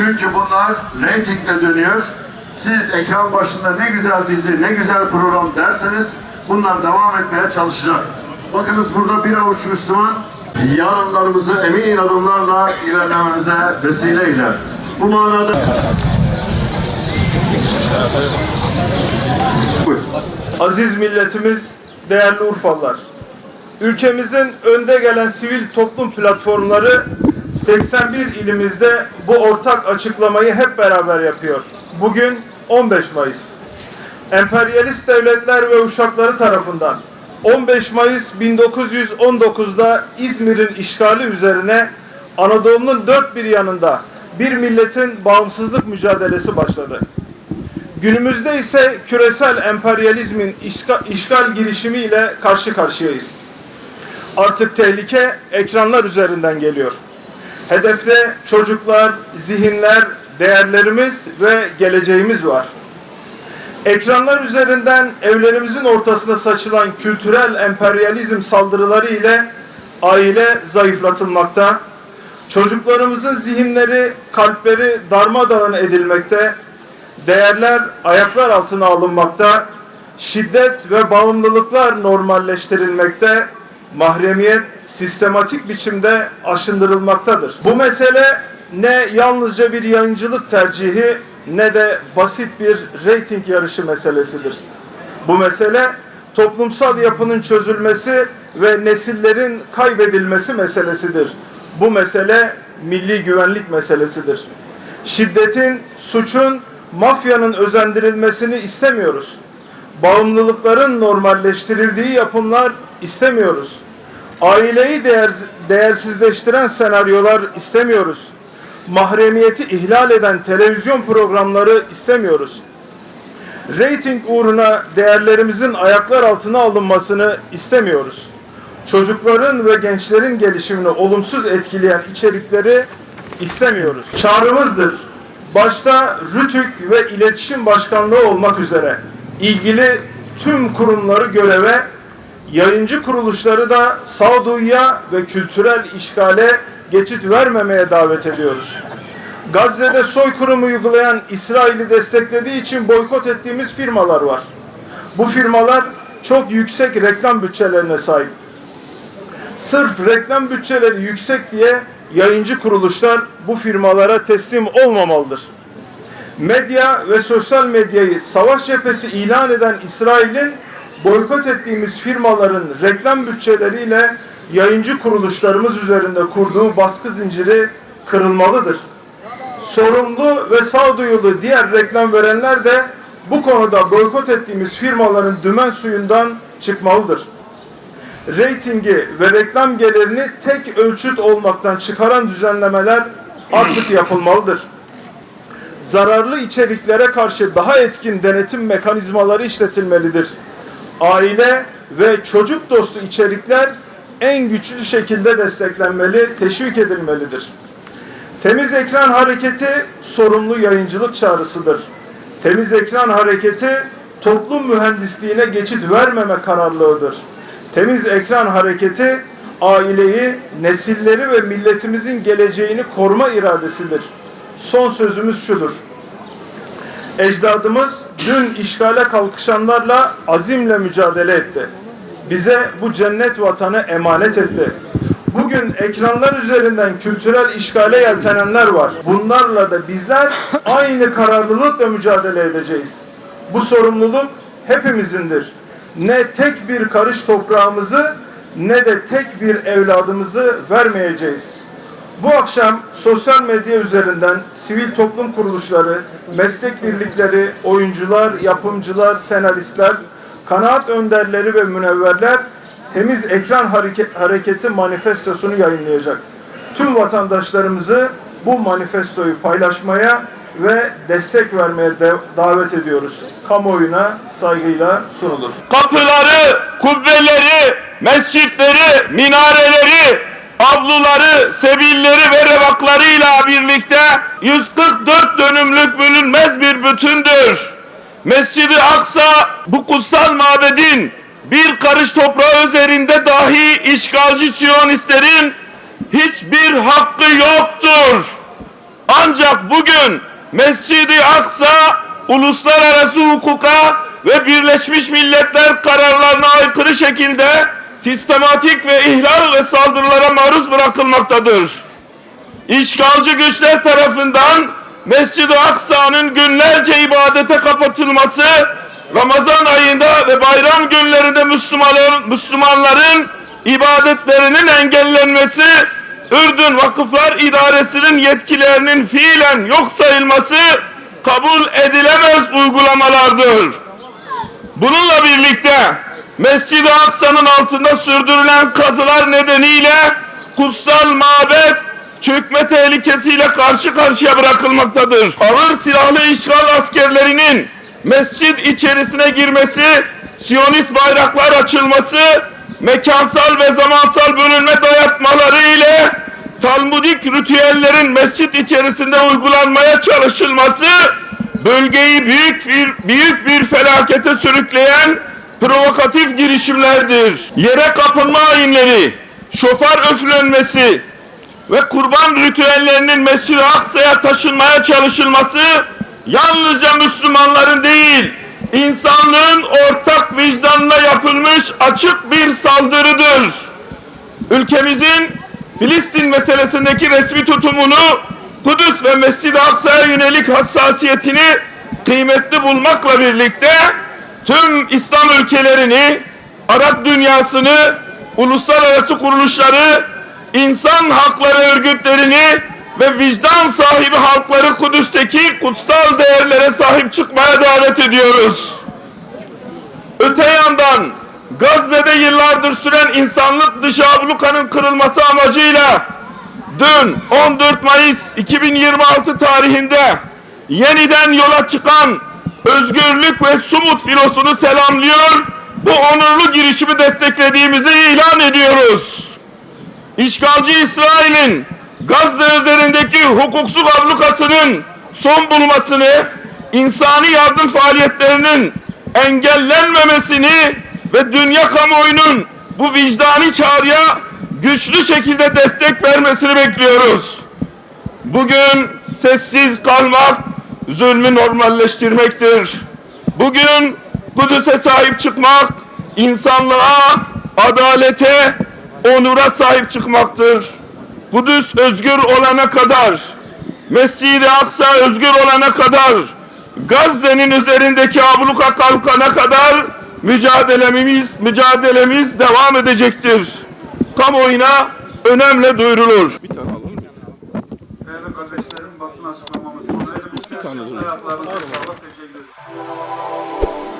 Çünkü bunlar reytingle dönüyor. Siz ekran başında ne güzel dizi, ne güzel program derseniz bunlar devam etmeye çalışacak. Bakınız burada bir avuç Müslüman yarınlarımızı emin adımlarla ilerlememize vesileyle. Bu manada aziz milletimiz, değerli Urfalılar, ülkemizin önde gelen sivil toplum platformları 81 ilimizde bu ortak açıklamayı hep beraber yapıyor. Bugün 15 Mayıs. Emperyalist devletler ve uşakları tarafından 15 Mayıs 1919'da İzmir'in işgali üzerine Anadolu'nun dört bir yanında bir milletin bağımsızlık mücadelesi başladı. Günümüzde ise küresel emperyalizmin işgal girişimiyle karşı karşıyayız. Artık tehlike ekranlar üzerinden geliyor. Hedefte çocuklar, zihinler, değerlerimiz ve geleceğimiz var. Ekranlar üzerinden evlerimizin ortasına saçılan kültürel emperyalizm saldırıları ile aile zayıflatılmakta, çocuklarımızın zihinleri, kalpleri darmadağın edilmekte, değerler ayaklar altına alınmakta, şiddet ve bağımlılıklar normalleştirilmekte, mahremiyet sistematik biçimde aşındırılmaktadır. Bu mesele ne yalnızca bir yayıncılık tercihi ne de basit bir reyting yarışı meselesidir. Bu mesele toplumsal yapının çözülmesi ve nesillerin kaybedilmesi meselesidir. Bu mesele milli güvenlik meselesidir. Şiddetin, suçun, mafyanın özendirilmesini istemiyoruz. Bağımlılıkların normalleştirildiği yapımlar istemiyoruz. Aileyi değersizleştiren senaryolar istemiyoruz. Mahremiyeti ihlal eden televizyon programları istemiyoruz. Reyting uğruna değerlerimizin ayaklar altına alınmasını istemiyoruz. Çocukların ve gençlerin gelişimini olumsuz etkileyen içerikleri istemiyoruz. Çağrımızdır. Başta RTÜK ve İletişim Başkanlığı olmak üzere ilgili tüm kurumları göreve, yayıncı kuruluşları da sağduyuya ve kültürel işgale geçit vermemeye davet ediyoruz. Gazze'de soykırımı uygulayan İsrail'i desteklediği için boykot ettiğimiz firmalar var. Bu firmalar çok yüksek reklam bütçelerine sahip. Sırf reklam bütçeleri yüksek diye yayıncı kuruluşlar bu firmalara teslim olmamalıdır. Medya ve sosyal medyayı savaş cephesi ilan eden İsrail'in boykot ettiğimiz firmaların reklam bütçeleriyle yayıncı kuruluşlarımız üzerinde kurduğu baskı zinciri kırılmalıdır. Sorumlu ve sağduyulu diğer reklam verenler de bu konuda boykot ettiğimiz firmaların dümen suyundan çıkmalıdır. Reytingi ve reklam gelirini tek ölçüt olmaktan çıkaran düzenlemeler artık yapılmalıdır. Zararlı içeriklere karşı daha etkin denetim mekanizmaları işletilmelidir. Aile ve çocuk dostu içerikler en güçlü şekilde desteklenmeli, teşvik edilmelidir. Temiz ekran hareketi sorumlu yayıncılık çağrısıdır. Temiz ekran hareketi toplum mühendisliğine geçit vermeme kararlılığıdır. Temiz ekran hareketi aileyi, nesilleri ve milletimizin geleceğini koruma iradesidir. Son sözümüz şudur. Ecdadımız dün işgale kalkışanlarla azimle mücadele etti. Bize bu cennet vatanı emanet etti. Bugün ekranlar üzerinden kültürel işgale yeltenenler var. Bunlarla da bizler aynı kararlılıkla mücadele edeceğiz. Bu sorumluluk hepimizindir. Ne tek bir karış toprağımızı ne de tek bir evladımızı vermeyeceğiz. Bu akşam sosyal medya üzerinden sivil toplum kuruluşları, meslek birlikleri, oyuncular, yapımcılar, senaristler, kanaat önderleri ve münevverler Temiz Ekran Hareketi manifestosunu yayınlayacak. Tüm vatandaşlarımızı bu manifestoyu paylaşmaya ve destek vermeye davet ediyoruz. Kamuoyuna saygıyla sunulur. Kapıları, kubbeleri, mescitleri, minareleri, avluları, sebilleri ve revaklarıyla birlikte 144 dönümlük bölünmez bir bütündür. Mescid-i Aksa bu kutsal mabedin bir karış toprağı üzerinde dahi işgalci Siyonistlerin hiçbir hakkı yoktur. Ancak bugün Mescid-i Aksa uluslararası hukuka ve Birleşmiş Milletler kararlarına aykırı şekilde sistematik ve ihlal ve saldırılara maruz bırakılmaktadır. İşgalci güçler tarafından Mescid-i Aksa'nın günlerce ibadete kapatılması, Ramazan ayında ve bayram günlerinde Müslümanların ibadetlerinin engellenmesi, Ürdün Vakıflar İdaresi'nin yetkilerinin fiilen yok sayılması kabul edilemez uygulamalardır. Bununla birlikte Mescid-i Aksa'nın altında sürdürülen kazılar nedeniyle kutsal mabet çökme tehlikesiyle karşı karşıya bırakılmaktadır. Ağır silahlı işgal askerlerinin mescid içerisine girmesi, Siyonist bayraklar açılması, mekansal ve zamansal bölünme dayatmaları ile Talmudik ritüellerin mescid içerisinde uygulanmaya çalışılması, bölgeyi büyük bir felakete sürükleyen provokatif girişimlerdir. Yere kapılma ayinleri, şofar üflenmesi ve kurban ritüellerinin Mescid-i Aksa'ya taşınmaya çalışılması yalnızca Müslümanların değil, insanlığın ortak vicdanına yapılmış açık bir saldırıdır. Ülkemizin Filistin meselesindeki resmi tutumunu, Kudüs ve Mescid-i Aksa'ya yönelik hassasiyetini kıymetli bulmakla birlikte tüm İslam ülkelerini, Arap dünyasını, uluslararası kuruluşları, insan hakları örgütlerini ve vicdan sahibi halkları Kudüs'teki kutsal değerlere sahip çıkmaya davet ediyoruz. Öte yandan Gazze'de yıllardır süren insanlık dışı ablukanın kırılması amacıyla dün 14 Mayıs 2026 tarihinde yeniden yola çıkan özgürlük ve sumut filosunu selamlıyor, bu onurlu girişimi desteklediğimizi ilan ediyoruz. İşgalci İsrail'in Gazze üzerindeki hukuksuz ablukasının son bulmasını, insani yardım faaliyetlerinin engellenmemesini ve dünya kamuoyunun bu vicdani çağrıya güçlü şekilde destek vermesini bekliyoruz. Bugün sessiz kalmak zulmü normalleştirmektir. Bugün Kudüs'e sahip çıkmak insanlığa, adalete, onura sahip çıkmaktır. Kudüs özgür olana kadar, Mescid-i Aksa özgür olana kadar, Gazze'nin üzerindeki abluka kalkana kadar mücadelemiz devam edecektir. Kamuoyuna önemli duyurulur. Değerli kardeşlerim, basın açıklamamız sona ermiştir. Ayaklarınıza sağlık, teşekkür ederim.